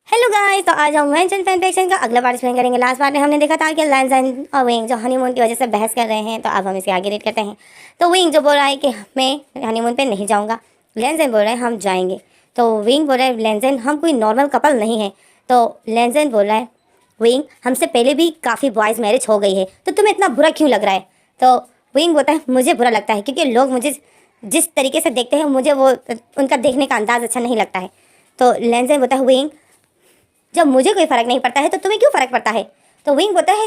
Hello guys, तो आज हम वेंचन फैन फिक्शन का अगला पार्ट एक्सप्लेन करेंगे। लास्ट पार्ट में हमने देखा था कि लेंस एंड और विंग जो हनीमून की वजह से बहस कर रहे हैं, तो अब हम इसके आगे रीड करते हैं। तो विंग जो बोल रहा है कि मैं हनीमून पे नहीं जाऊंगा, लेंसन बोल रहे हैं हम जाएंगे। तो विंग बोल रहा है लेंसन हम कोई नॉर्मल कपल नहीं है। तो लेंसन बोल रहा है विंग हमसे पहले भी काफ़ी बॉयज़ मैरिज हो गई है, तो तुम्हें इतना बुरा क्यों लग रहा है। तो विंग बोलता है मुझे बुरा लगता है क्योंकि लोग मुझे जिस तरीके से देखते हैं मुझे वो उनका देखने का अंदाज़ अच्छा नहीं लगता है। तो लेंसन बोलता है विंग जब मुझे कोई फ़र्क नहीं पड़ता है तो तुम्हें क्यों फ़र्क पड़ता है। तो विंग बोलता है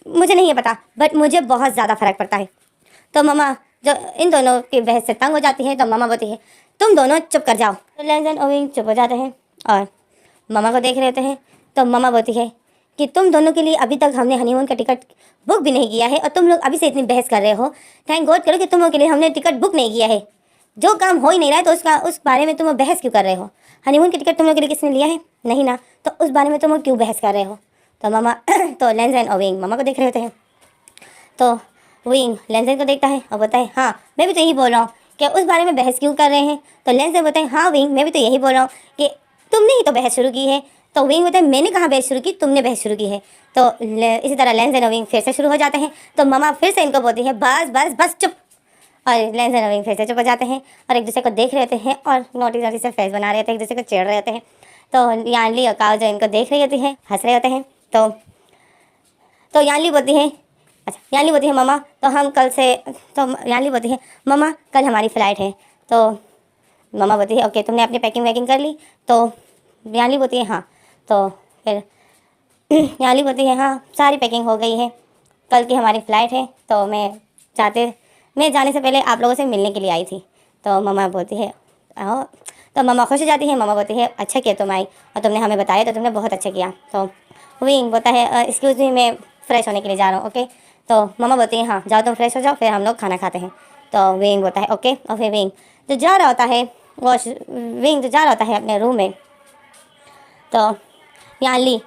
मुझे नहीं है पता, बट मुझे बहुत ज़्यादा फ़र्क पड़ता है। तो मम्मा जो इन दोनों की बहस से तंग हो जाती है, तो मम्मा बोलती है तुम दोनों चुप कर जाओ। तो लेंसन और विंग चुप हो जाते हैं और मम्मा को देख रहे होते हैं। तो मम्मा बोलती है कि तुम दोनों के लिए अभी तक हमने हनीमून का टिकट बुक भी नहीं किया है और तुम लोग अभी से इतनी बहस कर रहे हो। थैंक गॉड करो कि तुम लोगों के लिए हमने टिकट बुक नहीं किया है। जो काम हो ही नहीं रहा है तो उस बारे में तुम बहस क्यों कर रहे हो। हनीमून की टिकट तुम लोग के लिए किसने लिया है? नहीं ना, तो उस बारे में तुम लोग क्यों बहस कर रहे हो। तो मम्मा तो लेंसन और विंग मम्मा को देख रहे होते हैं। तो विंग लेंसन को देखता है और बोलता है हाँ मैं भी तो यही बोल रहा हूँ कि उस बारे में बहस क्यों कर रहे हैं। तो लेंसन बोलता है हाँ विंग मैं भी तो यही बोल रहा हूँ कि तुमने ही तो बहस शुरू की है। तो विंग बोलता है मैंने कहाँ बहस शुरू की, तुमने बहस शुरू की है। तो इसी तरह लेंसन और विंग फिर से शुरू हो जाते हैं। तो मम्मा फिर से इनको बोलती है बस बस बस चुप। और लेंसन और विंग फिर से चुप हो जाते हैं और एक दूसरे को देख रहे होते हैं और नोटिस नोटिस से फेस बना रहे होते हैं, एक दूसरे को छेड़ रहे होते हैं। तो यानली और काव जो इनको देख रही होती है हंस रहे होते हैं। तो यानली बोलती है अच्छा यानली बोलती है मम्मा तो हम कल से तो यानली बोलती है मम्मा कल हमारी फ़्लाइट है। तो मम्मा बोलती है ओके तुमने अपनी पैकिंग वैकिंग कर ली। तो यानली बोलती है हाँ। तो फिर यानली बोलती है हाँ सारी पैकिंग हो गई है, कल की हमारी फ़्लाइट है। तो मैं जाने से पहले आप लोगों से मिलने के लिए आई थी। तो मम्मा बोलती है आओ। तो मम्मा खुश हो जाती है। मम्मा बोलती है अच्छा किया तुम आई और तुमने हमें बताया, तो तुमने बहुत अच्छा किया। तो विंग बोलता है एक्सक्यूज़ मी मैं फ़्रेश होने के लिए जा रहा हूँ। ओके। तो मम्मा बोलती है हाँ जाओ तुम फ्रेश हो जाओ, फिर हम लोग खाना खाते हैं। तो विंग बोलता है ओके। और फिर विंग जो जा रहा होता है विंग जो जा रहा होता है अपने रूम में, तो यानली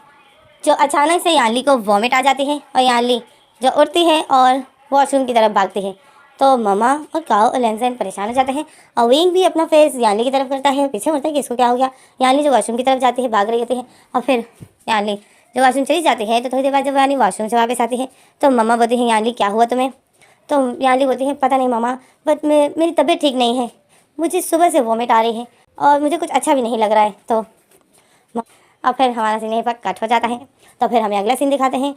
जो अचानक से यानली को वॉमिट आ जाती है और यानली जो उठती है और वॉशरूम की तरफ भागती है। तो मम्मा और काओ और लेंसन परेशान हो जाते हैं और विंग भी अपना फेस यानली की तरफ करता है, पीछे मुड़ता है कि इसको क्या हो गया। यानली जो वॉशरूम की तरफ जाती है भाग रही होती है और फिर यानली जो वॉशरूम चली जाती है, तो थोड़ी देर बाद जब यानी वॉशरूम से वापस आती है तो मम्मा बोलती है यानली क्या हुआ तुम्हें। तो यानली बोलती है पता नहीं मम्मा बट मेरी तबीयत ठीक नहीं है, मुझे सुबह से वॉमिट आ रही है और मुझे कुछ अच्छा भी नहीं लग रहा है। तो और फिर हमारा सीन यहीं पर कट हो जाता है। तो फिर हमें अगला सीन दिखाते हैं।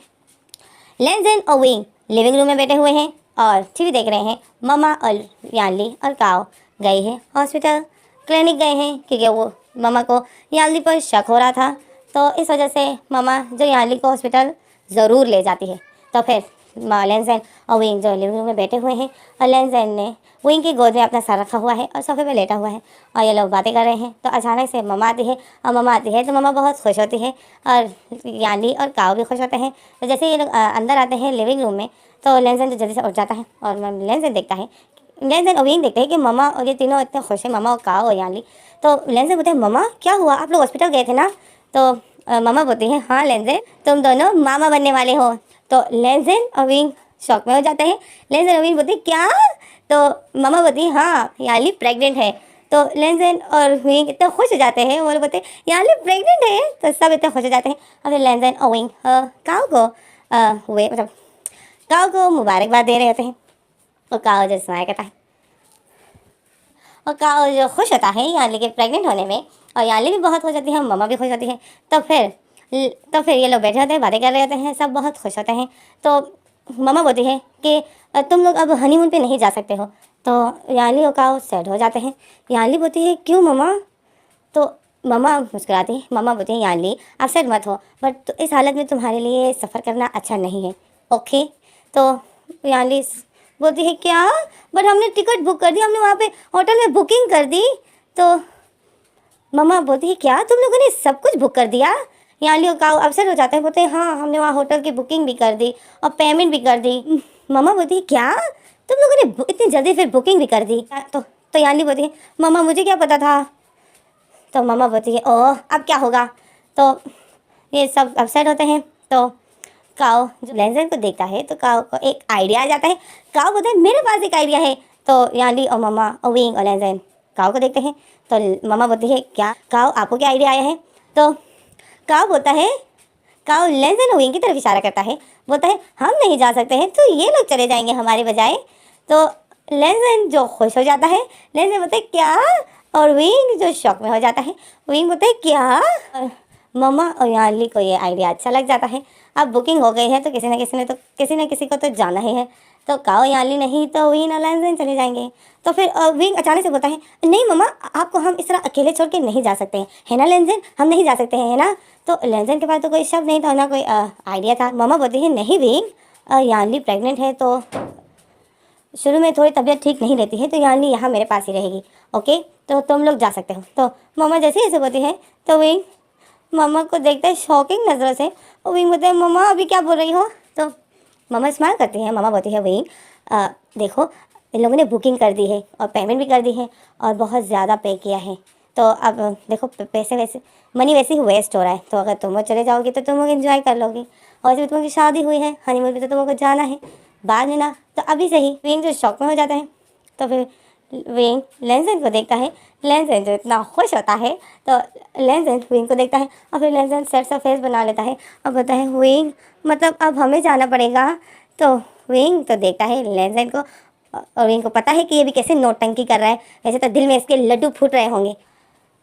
लेंसन और विंग लिविंग रूम में बैठे हुए हैं और टीवी देख रहे हैं। मम्मा और यानली और काओ गए हैं हॉस्पिटल क्लिनिक गए हैं क्योंकि वो मम्मा को यानली पर शक हो रहा था। तो इस वजह से मम्मा जो यानली को हॉस्पिटल ज़रूर ले जाती है। तो फिर लेंसन और विंग जो लिविंग रूम में बैठे हुए हैं और लेंसन ने विंग की गोद में अपना सर रखा हुआ है और सोफे पे लेटा हुआ है और ये लोग बातें कर रहे हैं। तो अचानक से मम्मा आती है और मम्मा आती है तो मम्मा बहुत खुश होती है और यानली और काओ भी खुश होते हैं। तो जैसे ये लोग अंदर आते हैं लिविंग रूम में, तो लेंसन तो जल्दी से उठ जाता है और लेंसन देखता है लेंसन और विंग देखते हैं कि मम्मा और ये तीनों इतने खुश हैं, मम्मा और काओ और यानली। तो लेंसन बोलते हैं मम्मा क्या हुआ, आप लोग हॉस्पिटल गए थे ना। तो मम्मा बोलती हैं हाँ लेंसन तुम दोनों मामा बनने वाले हो। तो लेंसन और विंग शॉक में हो जाते हैं। लेंसन और विंग बोलते हैं क्या। तो मम्मा बोलती है हाँ यानली प्रेग्नेंट है। तो लेंसन और विंग इतना खुश हो जाते हैं, वो लोग बोलते हैं यानली प्रेग्नेंट है, तो सब इतने खुश हो जाते हैं। और फिर लेंसन और विंग काओ को हुए मतलब काओ को मुबारकबाद दे रहे होते हैं और काओ जो स्माइल करता है और काओ जो खुश होता है यानली के प्रेग्नेंट होने में और यानली भी बहुत खुश होती है, मम्मा भी खुश होती है। तो फिर ये लोग बैठे होते हैं बातें कर रहे होते हैं, सब बहुत खुश होते हैं। तो मम्मा बोलती है कि तुम लोग अब हनीमून पे नहीं जा सकते हो। तो यानली और काओ सैड हो जाते हैं। यानली बोलती है क्यों मम्मा। तो मम्मा मुस्कुराती है। मम्मा बोलती है यानली आप सैड मत हो, बट तो इस हालत में तुम्हारे लिए सफ़र करना अच्छा नहीं है। ओके। तो यानली बोलती है क्या, बट हमने टिकट बुक कर दी, हमने वहाँ पे होटल में बुकिंग कर दी। तो मम्मा बोलती है क्या तुम लोगों ने सब कुछ बुक कर दिया। यानली और काओ अपसेट हो जाते हैं, बोलते हैं हाँ हमने वहाँ होटल की बुकिंग भी कर दी और पेमेंट भी कर दी। मम्मा बोलती है क्या तुम लोगों ने इतनी जल्दी फिर बुकिंग भी कर दी। तो यानली बोलती है मम्मा मुझे क्या पता था। तो मम्मा बोलती है ओह अब क्या होगा। तो ये सब अपसेट होते हैं। तो काओ जो लेंसन को देखता है तो काओ को एक आइडिया आ जाता है। काओ बोलता है मेरे पास एक आइडिया है। तो यानली और मम्मा और विंग और लेंसन काओ को देखते हैं। तो मम्मा बोलती है क्या काओ आपको क्या आइडिया आया है। तो काउ बोलता है, काउ लेंजन विंग की तरफ इशारा करता है, बोलता है हम नहीं जा सकते हैं तो ये लोग चले जाएंगे हमारे बजाय। तो लेंजन जो खुश हो जाता है, लेंजन बोलता है क्या, और विंग जो शॉक में हो जाता है, विंग बोलता है क्या। मम्मा और यार्ली को ये आइडिया अच्छा लग जाता है। अब बुकिंग हो गई है तो किसी न किसी को तो जाना ही है। तो काओ यार्ली नहीं तो विंग और लेंजन चले जाएंगे। तो फिर विंग अचानक से बोलता है, नहीं मम्मा आपको हम इस तरह अकेले छोड़ के नहीं जा सकते हैं, है ना लेंजन, हम नहीं जा सकते हैं, है ना। तो लेंजन के पास तो कोई शब्द नहीं था, ना कोई आइडिया था। मम्मा बोलती है नहीं विंग, यार्ली प्रेग्नेंट है तो शुरू में थोड़ी तबीयत ठीक नहीं रहती है, तो यार्ली यहाँ मेरे पास ही रहेगी, ओके, तो तुम लोग जा सकते हो। तो मम्मा जैसे ही ऐसे बोलती है तो विंग मम्मा को देखता है शॉकिंग नज़रों से, और विंग बोलते हैं मम्मा अभी क्या बोल रही हो। तो मम्मा स्माइल करती है, मम्मा बोलती है विंग देखो इन लोगों ने बुकिंग कर दी है और पेमेंट भी कर दी है और बहुत ज़्यादा पे किया है, तो अब देखो पैसे वैसे मनी वैसे ही वेस्ट हो रहा है, तो अगर तुम लोग चले जाओगे तो तुम लोग एंजॉय कर लोगे, और जब तुम्हारी शादी हुई है हनीमून पे तो तुम लोग को जाना है बाद में ना, तो अभी सही। विंग जो शॉक में हो जाता है, तो फिर विंग लेंजन को देखता है, लेंजन जो इतना खुश होता है, तो लेंजन विंग को देखता है और फिर लेंजन सेट सा फेस बना लेता है और बोलता है विंग मतलब अब हमें जाना पड़ेगा। तो विंग तो देखता है लेंजन को, और विंग को पता है कि ये भी कैसे नौटंकी कर रहा है, वैसे तो दिल में इसके लड्डू फूट रहे होंगे।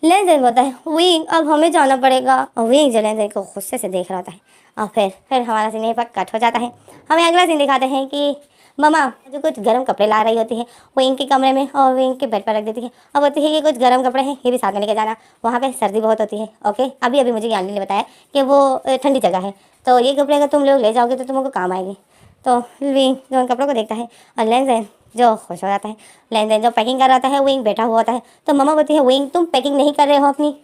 लेंजन बोलता है विंग अब हमें जाना पड़ेगा, और विंग जो लेंजन को गुस्से से देख रहा होता है। और फिर हमारा सीन यहीं पर कट हो जाता है। हमें अगला सीन दिखाते हैं कि मम्मा जो कुछ गर्म कपड़े ला रही होती है वो विंग के कमरे में और विंग के बेड पर रख देती है, और बोलती है कि कुछ गर्म कपड़े हैं ये भी साथ में लेके जाना, वहाँ पे सर्दी बहुत होती है, ओके। अभी मुझे यानी ने बताया कि वो ठंडी जगह है, तो ये कपड़े अगर तुम लोग ले जाओगे तो तुमको काम आएंगे। तो विंग जो उन कपड़ों को देखता है, और लेंजन जो खुश हो जाता है। लेंजन जो पैकिंग कर रहा है विंग बैठा हुआ होता है, तो मम्मा बोलती है विंग तुम पैकिंग नहीं कर रहे हो अपनी,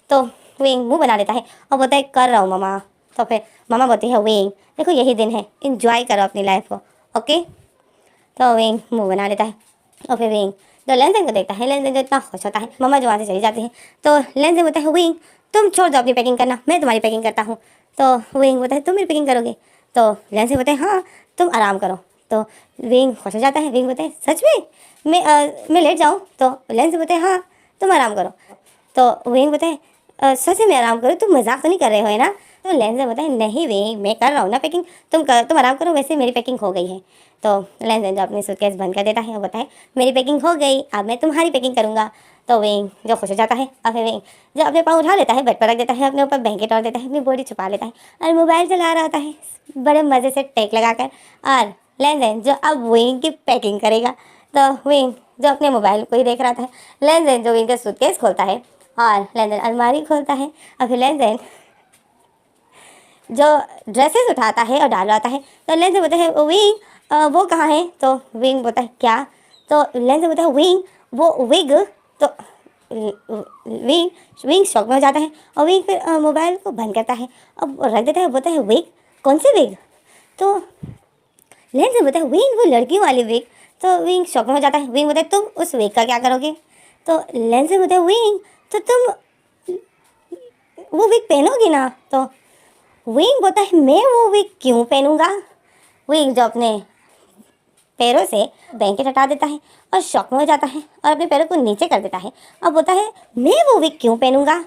तो विंग मुँह बना लेता है और बोलता है कर रहा हूँ मम्मा। तो फिर मम्मा बोलती है विंग देखो यही दिन है, इंजॉय करो अपनी लाइफ को, ओके। तो विंग मुँह बना लेता है, और फिर विंग जो लेंजन को देखता है, लेंजन जो इतना खुश होता है, मम्मा जो वहाँ से चली जाती है, तो लेंजन बोलता है विंग तुम छोड़ दो अपनी पैकिंग करना, मैं तुम्हारी पैकिंग करता हूँ। तो विंग बोलता है तुम मेरी पैकिंग करोगे, तो लेंजन बोलता है हाँ तुम आराम करो। तो विंग खुश हो जाता है, विंग बोलता है सच में मैं लेट जाऊँ, तो लेंजन बोलता है हाँ तुम आराम करो। तो विंग बोलता है सच में आराम करो, तुम मजाक तो नहीं कर रहे हो है ना। तो लेंजन बोलता है नहीं विंग मैं कर रहा हूँ ना पैकिंग, तुम आराम करो, वैसे मेरी पैकिंग हो गई है। तो लेंजन जो अपनी सूटकेस बंद कर देता है और बोलता है मेरी पैकिंग हो गई, अब मैं तुम्हारी पैकिंग करूँगा। तो विंग जो खुश हो जाता है, और फिर विंग जो अपने पाँव उठा लेता है, बेड पर रख देता है, अपने ऊपर ब्लैंकेट और देता है, अपनी बॉडी छुपा लेता है और मोबाइल चला रहा होता है बड़े मज़े से टेक लगाकर। और लेंजन जो अब विंग की पैकिंग करेगा, तो विंग जो अपने मोबाइल को ही देख रहा था, लेंजन जो विंग का सूटकेस खोलता है और लेंजन अलमारी खोलता है, और फिर लेंजन जो ड्रेसेस उठाता है और डाल रहा है। तो लेंजन बोलता है विंग वो कहाँ है। तो विंग बोलता है क्या। तो लेंजन बोलता है विंग वो विग। तो विंग शॉक में हो जाता है, और विंग फिर मोबाइल को बंद करता है और रख देता है, बोलता है विग कौन सी विग। तो लेंजन बोलता है विंग वो लड़की वाली विग। तो विंग शॉक में हो जाता है, विंग बोलता है तुम उस विग का क्या करोगे। तो लेंजन बोलता है विंग तो तुम वो विग पहनोगी ना। तो विंग बोलता है मैं वो विग क्यों पहनूंगा। विंग जो अपने पैरों से ब्लैंकेट हटा देता है और शॉक में हो जाता है और अपने पैरों को नीचे कर देता है और बोलता है मैं वो विग क्यों पहनूंगा।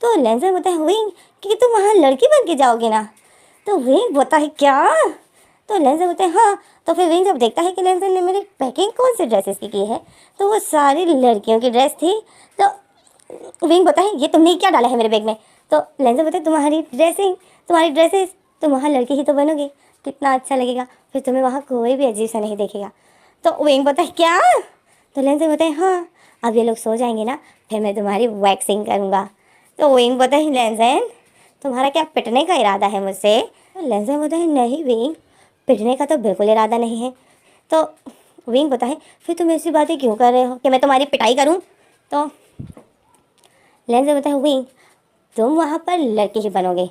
तो लेंजन बोलता है विंग कि तुम वहाँ लड़की बन के जाओगे ना। तो विंग बोलता है क्या। तो लेंजन बोलते हैं हाँ। तो फिर विंग जब देखता है कि लेंजन ने मेरी पैकिंग कौन सी ड्रेसेस की है, तो वो सारी लड़कियों की ड्रेस थी। तो विंग बोलता है ये तुमने क्या डाला है मेरे बैग में। तो लेंजन बोलते हैं तुम्हारी ड्रेसेस तुम वहाँ लड़की ही तो बनोगे, कितना अच्छा लगेगा, फिर तुम्हें वहाँ कोई भी अजीब सा नहीं देखेगा। तो विंग बोलता है क्या। तो लेंजन बोलता है हाँ अब ये लोग सो जाएंगे ना फिर मैं तुम्हारी वैक्सिंग करूँगा। तो विंग बोलता है लेंजन तुम्हारा क्या पिटने का इरादा है मुझसे। तो लेंजन बोलता है नहीं विंग पिटने का तो बिल्कुल इरादा नहीं है। तो विंग बोलता है फिर तुम ऐसी बातें क्यों कर रहे हो कि मैं तुम्हारी पिटाई करूं। तो लेंजन बोलता है विंग तुम वहाँ पर लड़की ही बनोगे,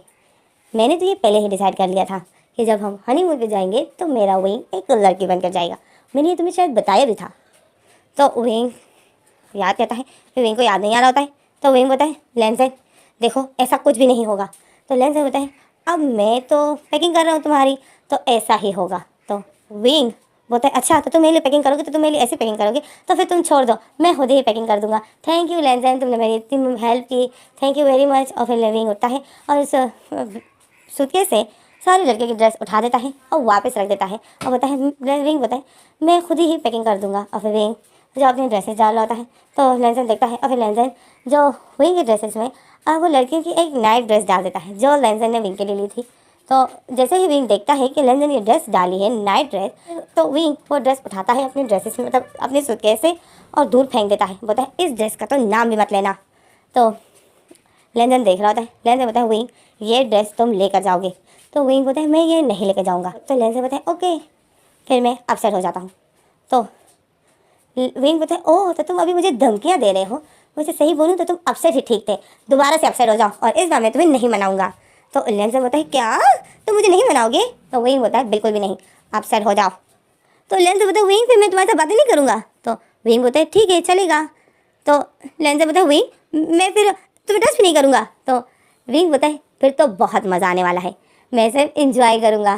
मैंने तो ये पहले ही डिसाइड कर लिया था कि जब हम हनीमून पे जाएंगे तो मेरा विंग एक लड़की बनकर जाएगा, मैंने ये तुम्हें शायद बताया भी था। तो विंग याद करता है, फिर विंग को याद नहीं आ रहा होता है। तो विंग बोलता है लेंजन देखो ऐसा कुछ भी नहीं होगा। तो लेंजन बोलता है अब मैं तो पैकिंग कर रहा हूँ तुम्हारी, तो ऐसा ही होगा। तो विंग बोलता है अच्छा तो तुम मेरे लिए पैकिंग करोगे, तो तुम मेरे लिए ऐसे पैकिंग करोगे, तो फिर तुम छोड़ दो, मैं खुद ही पैकिंग कर दूंगा। थैंक यू लैंजन, तुमने मेरी इतनी हेल्प की, थैंक यू वेरी मच। और फिर विंग उठता है और उस सूटकेस से सारी लड़के की ड्रेस उठा देता है और वापस रख देता है और बोलता है, विंग बोलता है मैं खुद ही पैकिंग कर दूंगा। और फिर विंग जो अपनी ड्रेसेस डाल रहा होता है तो लैंजन देखता है और फिर लैंजन जो विंग की ड्रेसेस में वो लड़कियों की एक नाइट ड्रेस डाल देता है जो लैंजन ने विंग के लिए ली थी। तो जैसे ही विंग देखता है कि लैंजन ये ड्रेस डाली है नाइट ड्रेस, तो विंग वो ड्रेस उठाता है अपनी ड्रेसेस में, मतलब अपने सूटकेस से, और दूर फेंक देता है। बोलता है इस ड्रेस का तो नाम भी मत लेना। तो लैंजन देख रहा होता है, लैंजन बोलता है विंग ये ड्रेस तुम लेकर जाओगे। तो विंग बोलता है मैं ये नहीं लेकर जाऊँगा। तो लैंजन बोलता है ओके, फिर मैं अपसेट हो जाता हूँ। तो विंग बोलता है ओह तो तुम अभी मुझे धमकियाँ दे रहे हो, मुझे सही बोलूँ तो तुम अपसेट ही ठीक थे, दोबारा से अपसेट हो जाओ और इस बार मैं तुम्हें नहीं मनाऊंगा। तो लैंजन बोलता है क्या तुम मुझे नहीं मनाओगे? तो विंग बोलता है बिल्कुल भी नहीं, अपसेट हो जाओ। तो लैंजन बोलता है विंग फिर मैं तुम्हारे साथ बातें नहीं करूँगा। तो विंग बोलता है ठीक है चलेगा। तो लैंजन बोलता है विंग मैं फिर तुम्हें टच भी नहीं करूँगा। तो विंग बोलता है फिर तो बहुत मज़ा आने वाला है, मैं सिर्फ इंजॉय करूँगा।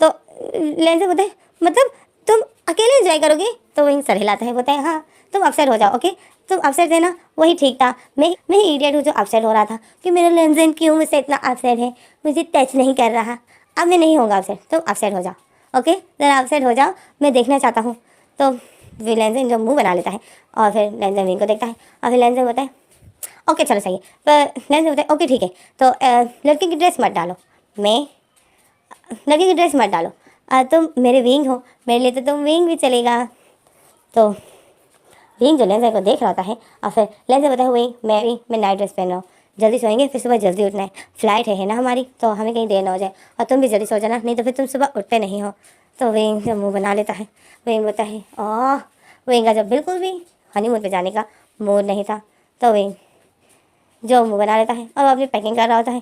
तो लैंजन बोलता है मतलब तुम अकेले इंजॉय करोगे? तो विंग सर हिलाता है, बोलता है हाँ तुम अपसेट हो जाओ ओके, तुम अपसेट थे ना वही ठीक था, मैं ही इडियट हूँ जो अपसेट हो रहा था कि मेरा लैंजन क्यों मुझसे इतना अपसेट है, मुझे टच नहीं कर रहा। अब मैं नहीं होगा अपसेट, तुम अपसेट हो जाओ ओके, ज़रा अपसेट हो जाओ, मैं देखना चाहता हूँ। तो फिर लैंजन जो मुँह बना लेता है और फिर लैंजन विंग को देखता है और फिर लैंजन बोलता है ओके चलो सही है। पर लैंजन बोलता है ओके ठीक है, तो लड़के की ड्रेस मत डालो, मैं लड़के की ड्रेस मत डालो, तुम मेरे विंग हो, मेरे लिए तो तुम विंग भी चलेगा। तो विंग जो लैंजन को देख रहा होता है और फिर लैंजन बताया विंग मैं नाइट ड्रेस पहन रहा हूँ, जल्दी सोएंगे फिर सुबह जल्दी उठना है, फ्लाइट है ना हमारी, तो हमें कहीं देर ना हो जाए, और तुम भी जल्दी सो जाना नहीं तो फिर तुम सुबह उठते नहीं हो। तो विंग जो मुँह बना लेता है, विंग बोलता है विंग का जब बिल्कुल भी हनीमून पे जाने का मूड नहीं था, तो विंग जो मुँह बना लेता है और अपनी पैकिंग कर रहा होता है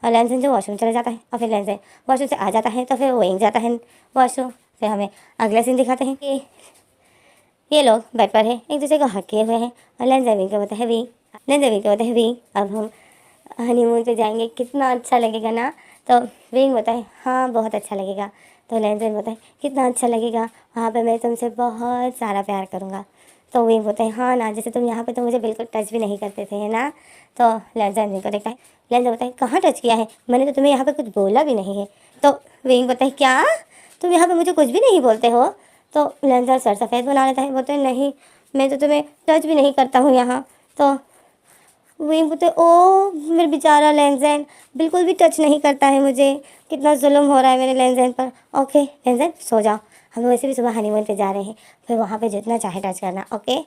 और लैंजन जो वॉशरूम चला जाता है और फिर लैंजन वॉशरूम से आ जाता है तो फिर विंग जाता है वॉशरूम। फिर हमें अगला सीन दिखाते हैं कि ये लोग बेड पर है, एक दूसरे को हक किए हुए हैं और लैंजन विंग को बोलता है विंग अब हम हनीमून पे जाएंगे, कितना अच्छा लगेगा ना। तो विंग बोलता है हाँ बहुत अच्छा लगेगा। तो लैंजन बोलता है कितना अच्छा लगेगा, वहाँ पे मैं तुमसे बहुत सारा प्यार करूँगा। तो विंग बोलता है हाँ ना, जैसे तुम यहाँ पे तो मुझे बिल्कुल टच भी नहीं करते थे है ना। तो लैंजन विंग को देखता है, लैंजन बोलता है कहाँ टच किया है, मैंने तो तुम्हें यहाँ पे कुछ बोला भी नहीं है। तो विंग बोलता है क्या तुम यहाँ पे मुझे कुछ भी नहीं बोलते हो? तो लैंजन सर सफ़ेद बना लेता है, बोलते हैं नहीं मैं तो तुम्हें टच भी नहीं करता हूँ यहाँ। तो वही बोलते ओ मेरे बेचारा लैंजन बिल्कुल भी टच नहीं करता है मुझे, कितना जुल्म हो रहा है मेरे लैंजन पर। ओके लैंजन सो जाओ, हम वैसे भी सुबह हनीमून पे जा रहे हैं, फिर वहाँ पे जितना चाहे टच करना ओके।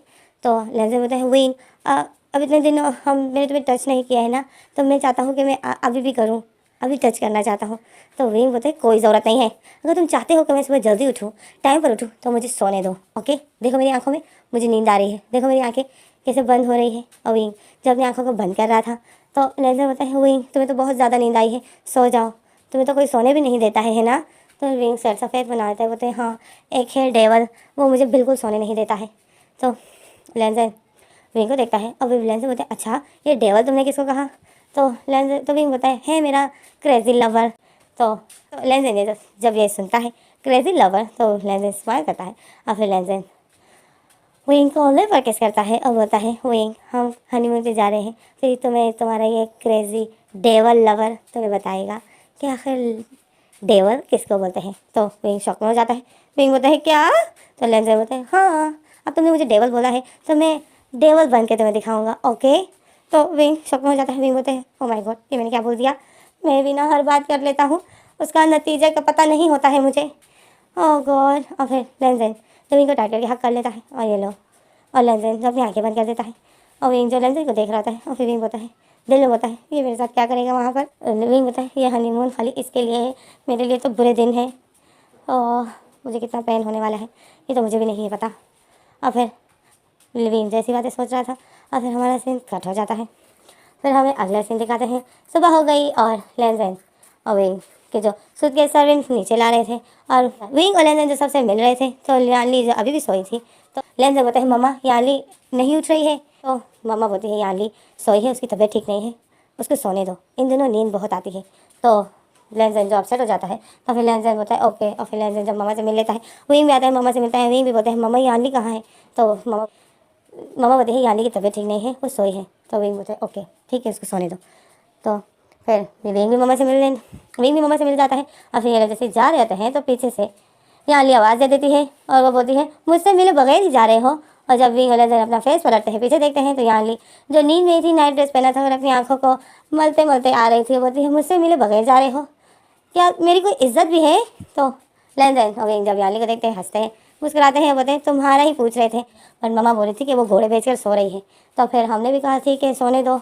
तो लैंजन बोलते हैं विंग अब इतने दिन मैंने तुम्हें टच नहीं किया है ना, तो मैं चाहता हूँ कि मैं अभी भी करूँ, अभी टच करना चाहता हूँ। तो विंग बोलते कोई ज़रूरत नहीं है, अगर तुम चाहते हो कि मैं सुबह जल्दी उठूँ, टाइम पर उठूँ, तो मुझे सोने दो ओके। देखो मेरी आंखों में मुझे नींद आ रही है, देखो मेरी आंखें कैसे बंद हो रही है। और विंग जब अपनी आंखों को बंद कर रहा था तो लैंजन बोलता है विंग तुम्हें तो बहुत ज़्यादा नींद आई है, सो जाओ, तुम्हें तो कोई सोने भी नहीं देता है ना। तो विंग सर सफ़ेद बना देता है, बोलते हैं हाँ एक है डेवल, वो मुझे बिल्कुल सोने नहीं देता है। तो लैंजन विंग को देखता है और लैंजन बोलते हैं अच्छा ये डेवल तुमने किसको कहा? तो लैंजन तो विंग बताए है मेरा क्रेजी लवर। तो लैंजन ये जब ये सुनता है क्रेजी लवर तो लैंजन स्माइल करता है और फिर लैंजन विंग को ऑनलाइन पर किस करता है और बोलता है विंग हम हनीमून पे जा रहे हैं, फिर तुम्हें तुम्हारा ये क्रेजी डेवल लवर तुम्हें बताएगा कि आखिर डेवल किसको बोलते हैं। तो विंग शॉक में हो जाता है, विंग बोलता है क्या? तो लैंजन बोलता है हाँ अब तुमने मुझे डेवल बोला है तो मैं डेवल बन के तुम्हें दिखाऊंगा ओके। तो विंग शॉक में हो जाता है, विंग बोलते हैं ओ माय गॉड ये मैंने क्या बोल दिया, मैं भी ना हर बात कर लेता हूँ, उसका नतीजा का पता नहीं होता है मुझे, ओह गॉड। और फिर लैंजन तो विंग को टाइट करके हक कर लेता है और ये लो, और लैंजन जो अपनी आंखें बंद कर देता है और विंग जो लैंजन को देख रहा था और फिर विंग बोलता है दिल में बोलता है ये मेरे साथ क्या करेगा वहाँ पर। विंग बोलता है ये हनीमून खाली इसके लिए है, मेरे लिए तो बुरे दिन है और मुझे कितना पेन होने वाला है ये तो मुझे भी नहीं है पता। और फिर विंग जैसी बातें सोच रहा था और फिर हमारा सीन कट हो जाता है। फिर हमें अगला सीन दिखाते हैं, सुबह हो गई और लैंजन और विंग के जो सूट के सर्वेंट नीचे ला रहे थे और विंग और लैंजन जो सबसे मिल रहे थे। तो यानली जो अभी भी सोई थी, तो लैंजन बोलता है मम्मा यानली नहीं उठ रही है। तो मम्मा बोलती है यानली सोई है, उसकी तबीयत ठीक नहीं है, उसको सोने दो, इन दिनों नींद बहुत आती है। तो लेंजन जो अपसेट हो जाता है तो फिर लेंजन बोलता है ओके, और फिर लेंजन जब मम्मा से मिल लेता है, विंग भी आता है मम्मा से मिलता है, विंग भी बोलते हैं मम्मा यानली कहाँ है, तो मम्मा बोलती है यानली की तबीयत ठीक नहीं है, वो सोई है, तो विंग बोलते हैं ओके ठीक है उसको सोने दो। तो फिर विंग भी मम्मा से मिल जाता है, और फिर ये लोग जैसे जा रहे होते हैं तो पीछे से यानली आवाज़ दे देती है और वो बोलती है मुझसे मिले बगैर ही जा रहे हो, और जब विंग और लेंजन अपना फेस पलटते हैं पीछे देखते हैं तो यानली जो नींद में थी, नाइट ड्रेस पहना था और अपनी आंखों को मलते मलते आ रही थी, वो बोलती है मुझसे मिले बगैर जा रहे हो, क्या मेरी कोई इज्जत भी है। तो लेंजन और विंग जब यानली को देखते हैं हंसते हैं, मुस्कुराते हैं, बोलते हैं तुम्हारा ही पूछ रहे थे, पर मम्मा बोल रही थी कि वो घोड़े बेचकर सो रही है, तो फिर हमने भी कहा ठीक है सोने दो।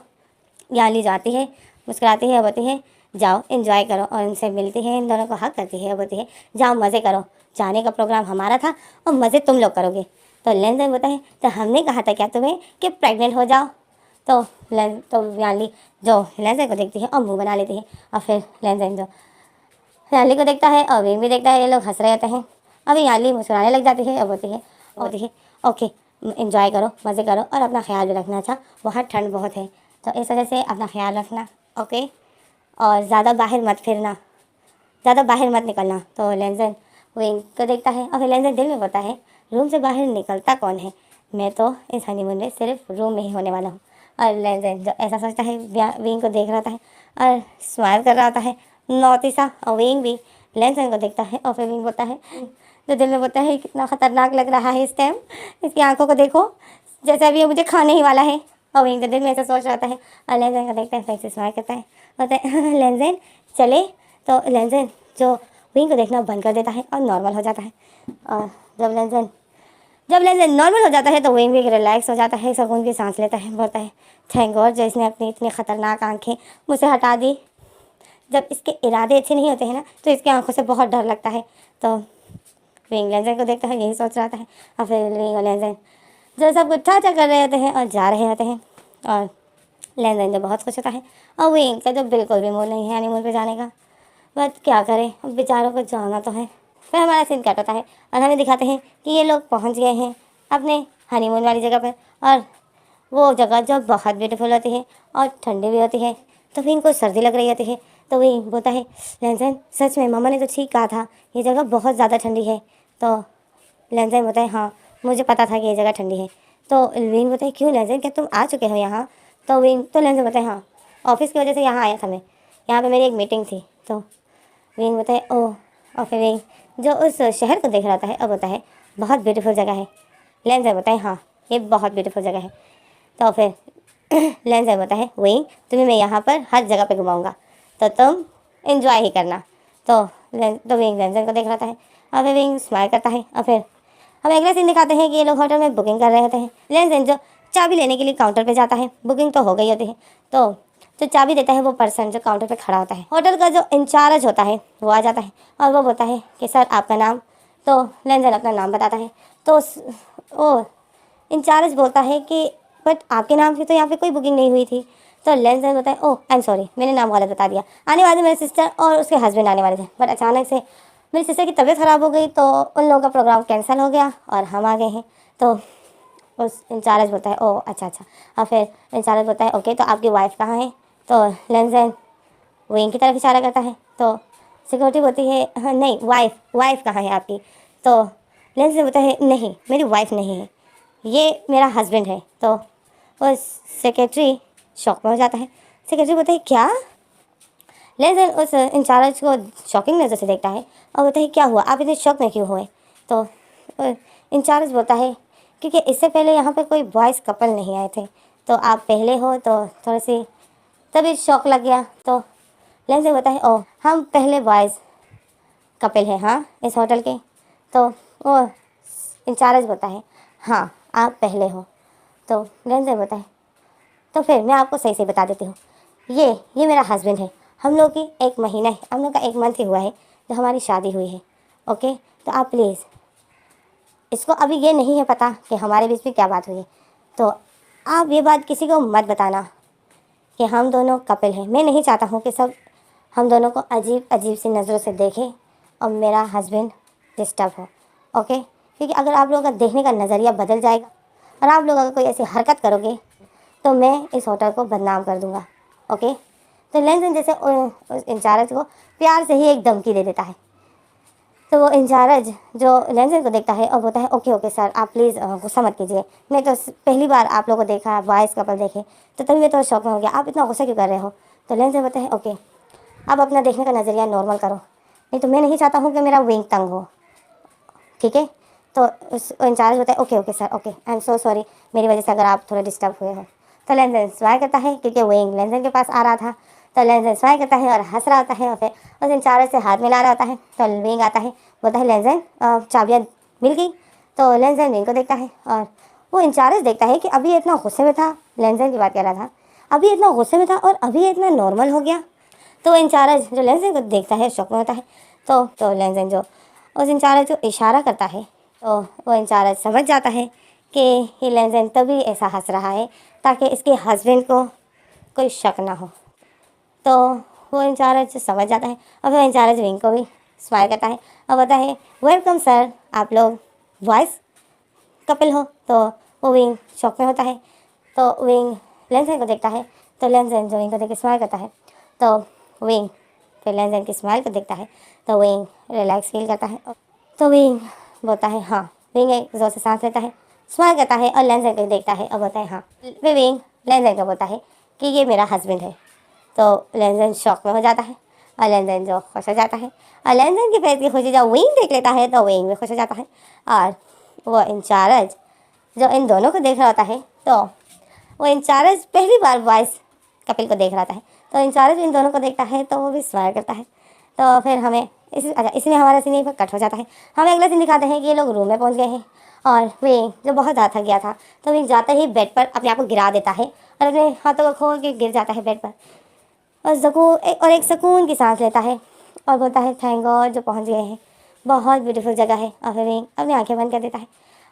यानली जाती है, मुस्कुराती है, बोलती है जाओ एंजॉय करो, और उनसे मिलती है, इन दोनों को हक करती है, बोलती है जाओ मज़े करो, जाने का प्रोग्राम हमारा था और मज़े तुम लोग करोगे। तो लेंजन बोलता है तो हमने कहा था क्या तुम्हें कि प्रेग्नेंट हो जाओ। तो यानली जो लेंजन को देखती है और मुँह बना लेती है, और फिर लेंजन जो यानली को देखता है और विंग भी देखता है, ये लोग हंस रहे होते हैं। अभी यानली मुस्कुराने लग जाती है और बोलती है ओके एंजॉय करो, मज़े करो और अपना ख्याल भी रखना, अच्छा वहाँ ठंड बहुत है, तो इस वजह से अपना ख्याल रखना ओके, और ज़्यादा बाहर मत फिरना, ज़्यादा बाहर मत निकलना। तो लेंजन विंग को देखता है और फिर लेंजन दिल में बोलता है रूम से बाहर निकलता कौन है, मैं तो इस हनीमून में सिर्फ रूम में ही होने वाला हूँ। और लेंजन जो ऐसा सोचता है विंग को देख रहा होता है और स्माइल कर रहा होता है नौती सा, और विंग भी लेंजन को देखता है और फिर विंग बोलता है जो दिल में बोलता है कितना ख़तरनाक लग रहा है इस टाइम, इसकी आंखों को देखो जैसे अभी ये मुझे खाने ही वाला है। और विंग तो दिल में ऐसा सोच रहा है और लेंजन को देखता है, फिर से स्माइल करता है, बोलता है लेंजन चले। तो लेंजन जो विंग को देखना बंद कर देता है और नॉर्मल हो जाता है, और जब लेंजन नॉर्मल हो जाता है तो विंग भी रिलैक्स हो जाता है, सुकून की सांस लेता है, बोलता है थैंक गॉड जो इसने अपनी इतनी ख़तरनाक आंखें मुझसे हटा दी। जब इसके इरादे अच्छे नहीं होते हैं ना तो इसकी आंखों से बहुत डर लगता है। तो विंग लेंजन को देखता है, यही सोच रहा था, और फिर विंग और लेंजन जो सब कुछ ठाचा कर रहे होते हैं और जा रहे होते हैं, और लेंजन जो बहुत खुश होता है और विंग का जो बिल्कुल भी मूड नहीं है हनीमून पे जाने का, बट क्या करें अब बेचारों को जाना तो है। फिर हमारा सीन कट होता है और हमें दिखाते हैं कि ये लोग पहुंच गए हैं अपने हनीमून वाली जगह पर, और वो जगह जो बहुत ब्यूटीफुल होती है और ठंडी भी होती है, तो विंग को सर्दी लग रही होती है। तो विंग बोलता है लेंजन सच में मम्मा ने तो ठीक कहा था, ये जगह बहुत ज़्यादा ठंडी है। तो लेंजन बोलता है हाँ मुझे पता था कि ये जगह ठंडी है। तो विंग बोलता है क्यों लेंजन क्या तुम आ चुके हो यहाँ। तो लेंजन बोलता है हाँ ऑफिस की वजह से यहाँ आया था मैं, यहाँ पे मेरी एक मीटिंग थी। तो विंग बोलता है ओह, और फिर विंग जो उस शहर को देख रहा है अब बोलता है बहुत ब्यूटीफुल जगह है। लेंजन बोलता है हाँ ये बहुत ब्यूटीफुल जगह है। तो फिर लेंजन बोलता है विंग तुम्हें मैं यहाँ पर हर जगह पे घुमाऊँगा तो तुम एंजॉय ही करना। तो विंग लेंजन को देख रहा है और फिर विंग स्माइल करता है, और फिर हम अगला सीन दिखाते हैं कि ये लोग होटल में बुकिंग कर रहे होते हैं। लेंजन जो चाबी लेने के लिए काउंटर पे जाता है, बुकिंग तो हो गई होती है, तो जो चाबी देता है वो पर्सन जो काउंटर पे खड़ा होता है, होटल का जो इंचार्ज होता है वो आ जाता है और वो बोलता है कि सर आपका नाम। तो लेंजन अपना नाम बताता है, तो वो इंचार्ज बोलता है कि बट आपके नाम से तो यहाँ पे कोई बुकिंग नहीं हुई थी। तो लेंजन बोलता है ओह आई एम सॉरी मैंने नाम गलत बता दिया, आने वाले मेरे सिस्टर और उसके हस्बैंड आने वाले थे, बट अचानक से मेरी सिस्टर की तबीयत ख़राब हो गई तो उन लोगों का प्रोग्राम कैंसिल हो गया और हम आ गए हैं। तो उस इंचार्ज बोलता है ओह अच्छा, और फिर इंचार्ज बोलता है ओके तो आपकी वाइफ कहाँ है। तो लेंजन विंग की तरफ इशारा करता है, तो सिक्योरिटी बोलती है हाँ नहीं वाइफ कहाँ है आपकी। तो लेंजन बोलता है नहीं मेरी वाइफ नहीं है, ये मेरा हस्बैंड है। तो वो सेक्रेटरी शॉक में हो जाता है, सेक्रेटरी बोलता है क्या। लेंजन उस इंचार्ज को शॉकिंग नज़र से देखता है और बोलता है क्या हुआ आप इतने शॉक में क्यों हुए। तो इंचार्ज बोलता है क्योंकि इससे पहले यहाँ पे कोई बॉयज़ कपल नहीं आए थे, तो आप पहले हो तो थोड़ी सी तभी शौक लग गया। तो लेंजन बोलता है ओह हम पहले बॉयज़ कपल हैं हाँ इस होटल के। तो वो इंचार्ज बोलता है हाँ आप पहले हो। तो लेंजन बोलता है तो फिर मैं आपको सही से बता देती हूँ, ये मेरा हस्बैंड है, हम लोग की 1 महीना है, हम लोग का 1 मंथ ही हुआ है जो हमारी शादी हुई है ओके। तो आप प्लीज़ इसको अभी ये नहीं है पता कि हमारे बीच में क्या बात हुई है, तो आप ये बात किसी को मत बताना कि हम दोनों कपल हैं। मैं नहीं चाहता हूँ कि सब हम दोनों को अजीब सी नज़रों से देखें और मेरा हस्बैंड डिस्टर्ब हो ओके। क्योंकि अगर आप लोगों का देखने का नज़रिया बदल जाएगा और आप लोग अगर कोई ऐसी हरकत करोगे तो मैं इस होटल को बदनाम कर दूँगा ओके। तो लेंसन जैसे उस इंचार्ज को प्यार से ही एक धमकी दे देता है। तो वो इंचार्ज जो लेंसन को देखता है और बोलता है ओके ओके सर, आप प्लीज़ गुस्सा मत कीजिए, मैं तो पहली बार आप लोगों को देखा, बॉयज़ कपल देखे, तो तभी मैं तो शौक में हो गया, आप इतना गुस्सा क्यों कर रहे हो। तो लेंसन बोलता है ओके, अब अपना देखने का नज़रिया नॉर्मल करो, नहीं तो मैं नहीं चाहता हूँ कि मेरा विंग तंग हो, ठीक है। तो उस इंचार्ज होता है okay okay sir, okay I am so sorry, मेरी वजह से अगर आप थोड़ा डिस्टर्ब हुए हो। तो लेंसन स्माइल करता है क्योंकि विंग लेंसन के पास आ रहा था। तो लेंसन स्माइल करता है और हंस रहा होता है और फिर उस इंचार्ज से हाथ मिला रहा होता है। तो विंग आता है, बोलता है लेंसन चाबियाँ मिल गई। तो लेंसन विंग को देखता है और वो इंचार्ज देखता है कि अभी इतना गुस्से में था, लेंसन की बात कर रहा था, अभी इतना गुस्से में था और अभी इतना नॉर्मल हो गया। तो इंचार्ज जो लेंसन को देखता है शौक में होता है। तो लेंसन जो उस इंचार्ज को इशारा करता है, तो वो इंचार्ज समझ जाता है कि ये लेंसन तभी ऐसा हंस रहा है ताकि इसके हस्बैंड को कोई शक ना हो। तो वो इंचार्ज समझ जाता है और फिर इंचार्ज विंग को भी स्माइल करता है और बोलता है वेलकम सर, आप लोग बॉयज़ कपल हो। तो वो विंग शौक में होता है। तो विंग लेंसन को देखता है, तो लेंसन जो विंग को देख के स्माइल करता है। तो विंग फिर लेंसन की स्माइल को देखता है, तो विंग रिलैक्स फील करता है। तो विंग बोलता है हाँ, विंग एक जोर से सांस लेता है, स्माइल करता है और लेंसन को देखता है और बोलता है हाँ। फिर विंग लेंसन को बोलता है कि ये मेरा हस्बैंड है। तो लेंसन शॉक में हो जाता है और लेंसन जो खुश हो जाता है और लेंसन की फेस की खुशी जब विंग देख लेता है तो विंग भी खुश हो जाता है। और वो इंचार्ज जो इन दोनों को देख रहा होता है, तो वो इंचार्ज पहली बार बॉयज़ कपिल को देख रहा था, तो इंचार्ज इन दोनों को देखता है तो वो भी स्माइल करता है। तो फिर हमें इसमें हमारा सीन पर कट हो जाता है। हमें अगला सीन दिखाते हैं कि ये लोग रूम में पहुंच गए हैं और विंग जो बहुत ज़्यादा थक गया था, तो विंग जाते ही बेड पर अपने आप को गिरा देता है और अपने हाथों को खोल के गिर जाता है बेड पर और एक सुकून की सांस लेता है और बोलता है थैंक गॉड जो पहुंच गए हैं, बहुत ब्यूटीफुल जगह है। और फिर विंग अपनी आंखें बंद कर देता है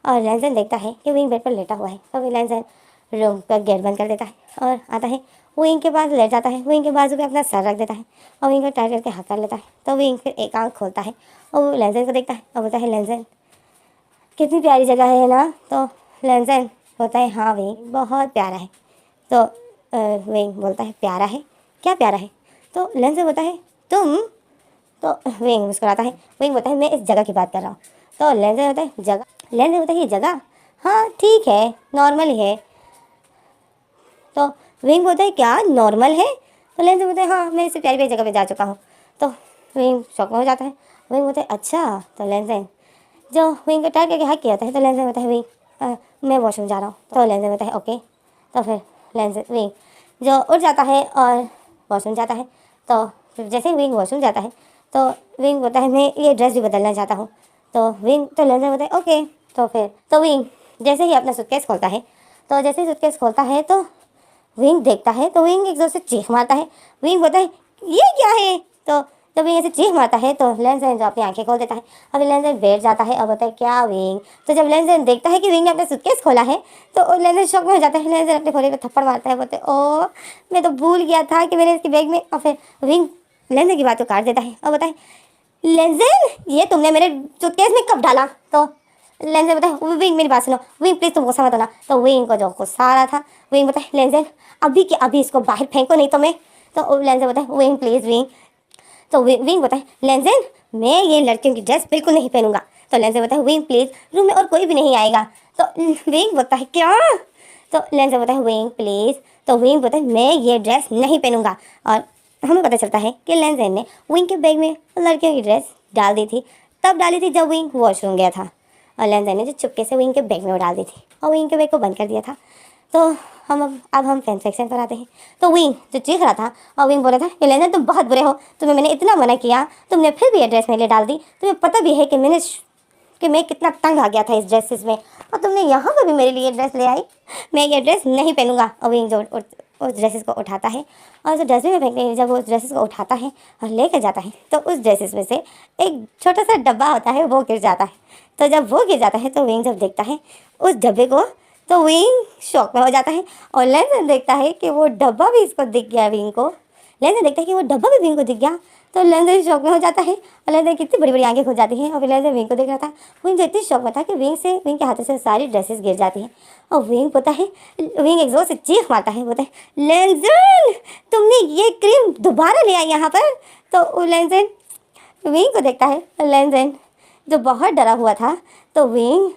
और लेंसन देखता है कि विंग बेड पर लेटा हुआ है। तो फिर लेंसन रूम का गेट बंद कर देता है और आता है विंग के पास लेट जाता है, विंग के बाजू पे अपना सर रख देता है और विंग को टाइट करके हाथ कर लेता है। तो विंग फिर एक आंख खोलता है और वो लेंसन को देखता है और बोलता है लेंसन कितनी प्यारी जगह है ना। तो लेंसन बोलता है हाँ विंग बहुत प्यारा है। तो विंग बोलता है प्यारा है, क्या प्यारा है। तो लेंसन बोलता है तुम। तो विंग मुस्कुराता है, विंग बोलता है मैं इस जगह की बात कर रहा हूँ। तो लेंसन बोलता है जगह, लेंसन बोलता है ये जगह हाँ ठीक है, नॉर्मल ही है। तो विंग बोलता है क्या नॉर्मल है। तो लेंसन बोलता है हाँ, मैं इससे प्यारी प्यारी जगह पे जा चुका हूँ। तो विंग शौक में हो जाता है, विंग बोलता है अच्छा। तो लेंसन जो विंग को टाइट करके हक किया होता है, तो लेंसन बोलता है विंग मैं वॉशरूम जा रहा हूँ। तो लेंसन बोलता है ओके। तो फिर लेंसन विंग जो उठ जाता है और वॉशरूम जाता है। तो फिर जैसे ही विंग वॉशरूम जाता है तो विंग बोलता है मैं ये ड्रेस भी बदलना चाहता हूँ। तो लेंसन बोलता है ओके। तो फिर विंग जैसे ही अपना सूटकेस खोलता है, तो जैसे ही सूटकेस खोलता है तो विंग देखता है, तो विंग एक जोर से चीख मारता है। विंग बोलता है ये क्या है। तो जब विंग ऐसे चीख मारता है तो लेंसन जो अपनी आंखें खोल देता है। अभी लेंसन बैठ जाता है और बोलता है क्या विंग। तो जब लेंसन देखता है कि विंग ने अपना सूटकेस खोला है तो लेंसन शॉक में हो जाता है। लेंसन अपने खोले को थप्पड़ मारता है, बोलते ओ मैं तो भूल गया था कि मैंने इसकी बैग में। और फिर विंग लेंसन की बात को काट देता है और बोलता है लेंसन ये तुमने मेरे सूटकेस में कब डाला। तो लेंसन बोलता है विंग मेरी बात सुनो, विंग प्लीज़ तुम गुस्सा मत होना। तो विंग को जो गुस्सा आ रहा था, विंग बोलता है लेंसन अभी के अभी इसको बाहर फेंको नहीं तो मैं। तो लेंसन बोलता है विंग प्लीज़ विंग। तो विंग बोलता है लेंसन मैं ये लड़कियों की ड्रेस बिल्कुल नहीं पहनूंगा। तो लेंसन बोलता है विंग प्लीज़, रूम में और कोई भी नहीं आएगा। तो विंग बोलता है क्या। तो लेंसन बोलता है विंग प्लीज़। तो विंग बोलता है मैं ये ड्रेस नहीं पहनूंगा। और हमें पता चलता है कि लेंसन ने विंग के बैग में लड़कियों की ड्रेस डाल दी थी, तब डाली थी जब विंग वॉशरूम गया था और लेंसन ने जो चुपके से विंग के बैग में वो डाल दी थी और विंग के बैग को बंद कर दिया था। तो अब हम फैन सेक्शन पर आते हैं। तो विंग जो चीख रहा था और विंग बोल रहा था कि लेंसन तुम बहुत बुरे हो, तुम्हें मैंने इतना मना किया, तुमने फिर भी ये ड्रेस मेरे लिए डाल दी, तुम्हें पता भी है कि मैं कितना तंग आ गया था इस ड्रेसेस में और तुमने यहाँ पर भी मेरे लिए ड्रेस ले आई, मैं ये ड्रेस नहीं पहनूंगा। और विंग जो उस ड्रेसेस को उठाता है और उस डस्टबिन में फेंकने जब वो उस ड्रेसेस को उठाता है और लेकर जाता है तो उस ड्रेसेस में से एक छोटा सा डब्बा होता है वो गिर जाता है। तो जब वो गिर जाता है तो विंग जब देखता है उस डब्बे को तो विंग शॉक में हो जाता है और लेंसन देखता है कि वो डब्बा भी इसको दिख गया विंग को, लेंजन देखता है कि वो डब्बा भी विंग को दिख गया। तो लेंजन शौक में हो जाता है और लेंजन कितनी बड़ी बड़ी आंखें खुल जाती हैं और फिर लेंजन विंग को देख रहा था। विंग इतनी शौक में था कि विंग के हाथों से सारी ड्रेसेस गिर जाती हैं और विंग होता है, विंग एक जोर से चीख मारता है, बोलता है लेंजन तुमने ये क्रीम दोबारा ले आई यहाँ पर। तो लेंजन विंग को देखता है और लेंजन जो बहुत डरा हुआ था, तो विंग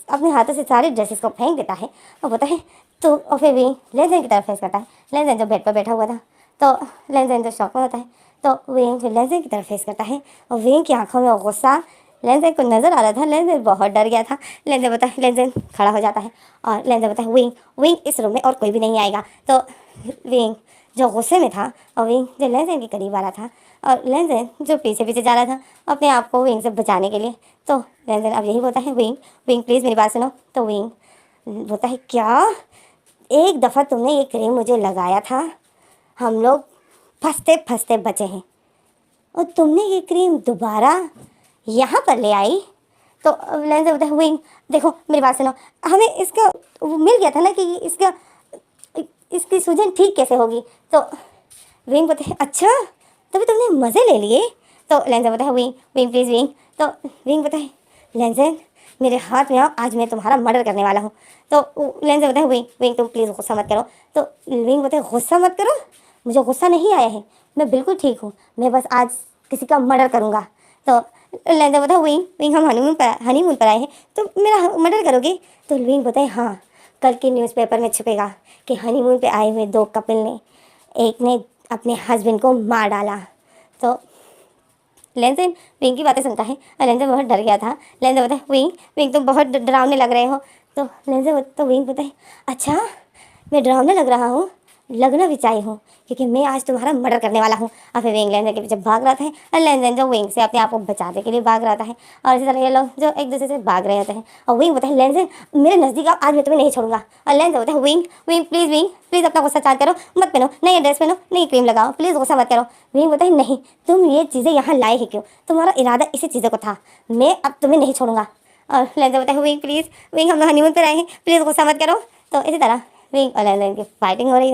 अपने हाथों से सारे ड्रेसेस को फेंक देता है और बोलता है तो, और फिर विंग लेंजन की तरफ फेस करता है। लेंजन जो बेड पर बैठा हुआ था, तो लेंजन जो शौक में होता है, तो विंग फिर लेंजन की तरफ फेस करता है और विंग की आंखों में गुस्सा लेंजन को नज़र आ रहा था। लेंजन बहुत डर गया था। लेंजन खड़ा हो जाता है और लेंजन बताए विंग इस रूम में और कोई भी नहीं आएगा। तो विंग जो गुस्से में था और विंग जो लेंजन के करीब आ रहा था और लेंजन जो पीछे पीछे जा रहा था अपने आप को विंग से बचाने के लिए। तो लेंजन अब यही बोलता है विंग प्लीज़ मेरी बात सुनो। तो विंग बोलता है क्या, एक दफ़ा तुमने ये क्रीम मुझे लगाया था, हम लोग फंसते फंसते बचे हैं और तुमने ये क्रीम दोबारा यहाँ पर ले आई। तो लेंजन बोलता है विंग देखो मेरी बात सुनो, हमें इसका वो मिल गया था ना कि इसकी सूजन ठीक कैसे होगी। तो विंग बोलते हैं अच्छा तभी तुमने मज़े ले लिए। तो लेंजन बोलता है विंग प्लीज़ विंग। तो विंग बोलता है लेंजन मेरे हाथ में आओ, आज मैं तुम्हारा मर्डर करने वाला हूँ। तो लेंजन बोलता है विंग तुम प्लीज़ गुस्सा मत करो। तो विंग बोलता है गुस्सा मत करो, मुझे गुस्सा नहीं आया है, मैं बिल्कुल ठीक हूँ, मैं बस आज किसी का मर्डर करूँगा। तो लेंजन बोलता है विंग हम हनीमून पर आए हैं, तो मेरा मर्डर करोगे। तो विंग बोलता है हाँ, कल के न्यूज़पेपर में छपेगा कि हनीमून पे आए हुए दो कपल ने, एक ने अपने हस्बैंड को मार डाला। तो लेंजन विंग की बातें सुनता है और लेंजन बहुत डर गया था। लेंजन बोलता है विंग तुम बहुत डरावने लग रहे हो। तो विंग बोलता है अच्छा मैं डरावने लग रहा हूँ, लगना भी चाहिए हूँ क्योंकि मैं आज तुम्हारा मर्डर करने वाला हूँ। और फिर विंग लेंजन के पीछे भाग रहा था और लेंजन जो विंग से अपने आप को बचाने के लिए भाग रहा था और इसी तरह ये लोग जो एक दूसरे से भाग रहे होते हैं। और विंग बोलता है लेंजन मेरे नज़दीक आप, आज मैं तुम्हें नहीं छोड़ूंगा। और लेंजन बोलता है विंग प्लीज़ अपना गुस्सा शांत करो, मत पहनो नई ड्रेस पहनो, नई क्रीम लगाओ, प्लीज़ गुस्सा मत करो। विंग बोलता है नहीं तुम ये चीज़ें यहाँ लाए ही क्यों, तुम्हारा इरादा इसी चीज़ों को था, मैं अब तुम्हें नहीं छोड़ूंगा। और लेंजन बोलता है विंग हम हनीमून पर आए हैं, प्लीज़ गुस्सा मत करो। तो इसी तरह विंग और लेंजन की फाइटिंग हो रही है।